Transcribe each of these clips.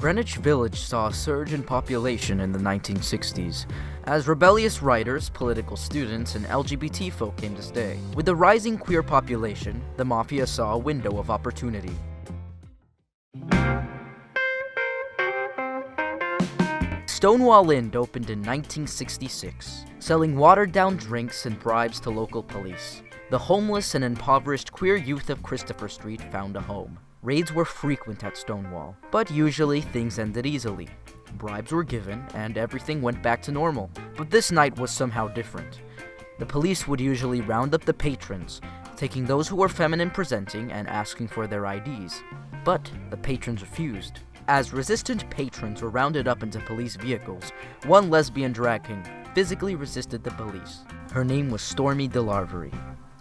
Greenwich Village saw a surge in population in the 1960s, as rebellious writers, political students, and LGBT folk came to stay. With the rising queer population, the Mafia saw a window of opportunity. Stonewall Inn opened in 1966, selling watered-down drinks and bribes to local police. The homeless and impoverished queer youth of Christopher Street found a home. Raids were frequent at Stonewall, but usually things ended easily. Bribes were given, and everything went back to normal. But this night was somehow different. The police would usually round up the patrons, taking those who were feminine presenting and asking for their IDs. But the patrons refused. As resistant patrons were rounded up into police vehicles, one lesbian drag king physically resisted the police. Her name was Stormy DeLarvery.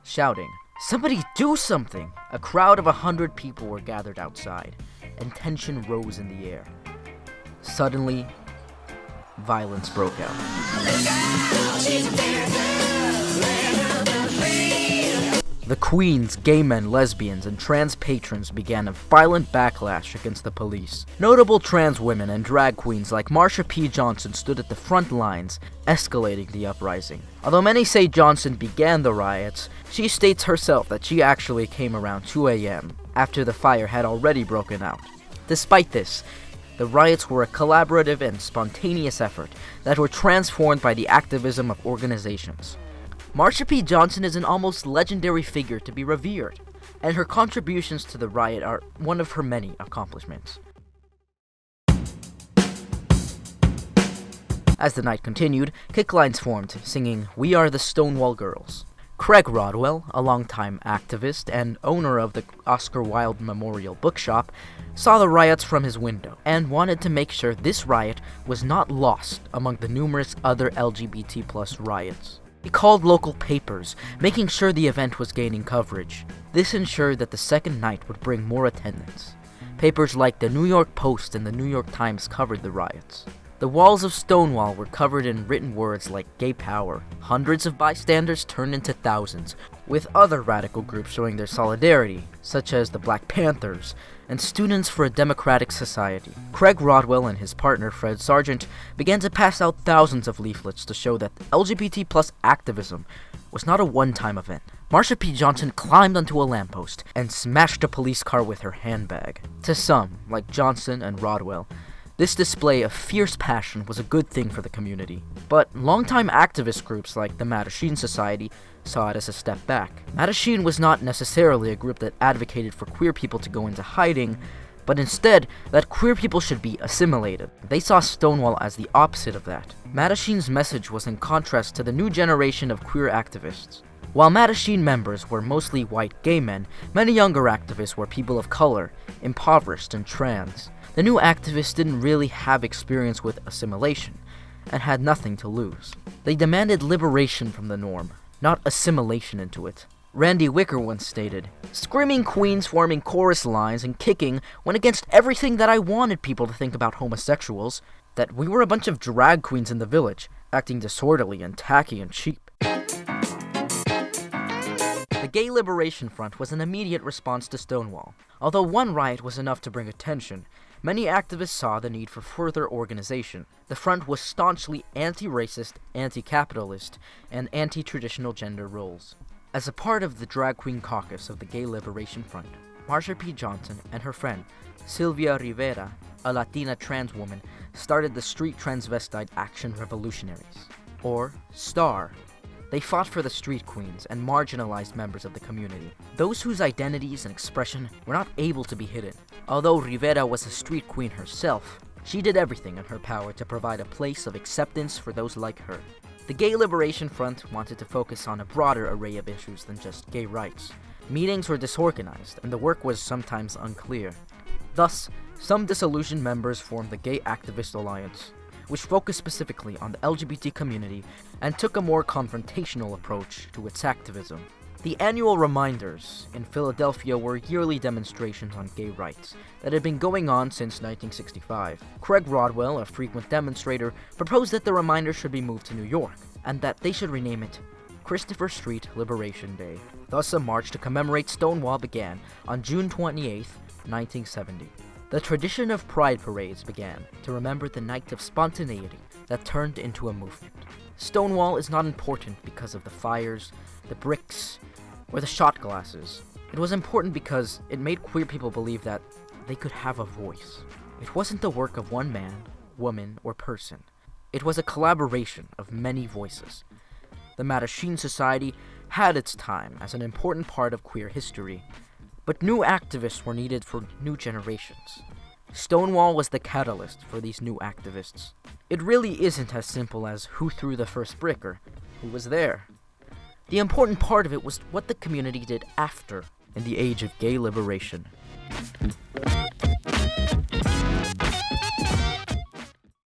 Shouting, "Somebody do something!" A crowd of 100 people were gathered outside, and tension rose in the air. Suddenly, violence broke out. The queens, gay men, lesbians, and trans patrons began a violent backlash against the police. Notable trans women and drag queens like Marsha P. Johnson stood at the front lines, escalating the uprising. Although many say Johnson began the riots, she states herself that she actually came around 2 a.m., after the fire had already broken out. Despite this, the riots were a collaborative and spontaneous effort that were transformed by the activism of organizations. Marsha P. Johnson is an almost legendary figure to be revered, and her contributions to the riot are one of her many accomplishments. As the night continued, kick lines formed, singing "We Are the Stonewall Girls." Craig Rodwell, a longtime activist and owner of the Oscar Wilde Memorial Bookshop, saw the riots from his window and wanted to make sure this riot was not lost among the numerous other LGBT+ riots. He called local papers, making sure the event was gaining coverage. This ensured that the second night would bring more attendance. Papers like the New York Post and the New York Times covered the riots. The walls of Stonewall were covered in written words like "gay power." Hundreds of bystanders turned into thousands, with other radical groups showing their solidarity, such as the Black Panthers and Students for a Democratic Society. Craig Rodwell and his partner Fred Sargent began to pass out thousands of leaflets to show that LGBT+ activism was not a one-time event. Marsha P. Johnson climbed onto a lamppost and smashed a police car with her handbag. To some, like Johnson and Rodwell, this display of fierce passion was a good thing for the community. But longtime activist groups like the Mattachine Society saw it as a step back. Mattachine was not necessarily a group that advocated for queer people to go into hiding, but instead that queer people should be assimilated. They saw Stonewall as the opposite of that. Mattachine's message was in contrast to the new generation of queer activists. While Mattachine members were mostly white gay men, many younger activists were people of color, impoverished, and trans. The new activists didn't really have experience with assimilation, and had nothing to lose. They demanded liberation from the norm, not assimilation into it. Randy Wicker once stated, "Screaming queens forming chorus lines and kicking went against everything that I wanted people to think about homosexuals, that we were a bunch of drag queens in the village, acting disorderly and tacky and cheap." The Gay Liberation Front was an immediate response to Stonewall. Although one riot was enough to bring attention, many activists saw the need for further organization. The front was staunchly anti-racist, anti-capitalist, and anti-traditional gender roles. As a part of the drag queen caucus of the Gay Liberation Front, Marsha P. Johnson and her friend, Sylvia Rivera, a Latina trans woman, started the Street Transvestite Action Revolutionaries, or STAR. They fought for the street queens and marginalized members of the community, those whose identities and expression were not able to be hidden. Although Rivera was a street queen herself, she did everything in her power to provide a place of acceptance for those like her. The Gay Liberation Front wanted to focus on a broader array of issues than just gay rights. Meetings were disorganized, and the work was sometimes unclear. Thus, some disillusioned members formed the Gay Activist Alliance, which focused specifically on the LGBT community and took a more confrontational approach to its activism. The annual Reminders in Philadelphia were yearly demonstrations on gay rights that had been going on since 1965. Craig Rodwell, a frequent demonstrator, proposed that the Reminders should be moved to New York, and that they should rename it Christopher Street Liberation Day. Thus, a march to commemorate Stonewall began on June 28, 1970. The tradition of pride parades began to remember the night of spontaneity that turned into a movement. Stonewall is not important because of the fires, the bricks, or the shot glasses. It was important because it made queer people believe that they could have a voice. It wasn't the work of one man, woman, or person. It was a collaboration of many voices. The Mattachine Society had its time as an important part of queer history, but new activists were needed for new generations. Stonewall was the catalyst for these new activists. It really isn't as simple as who threw the first brick or who was there. The important part of it was what the community did after, in the age of gay liberation.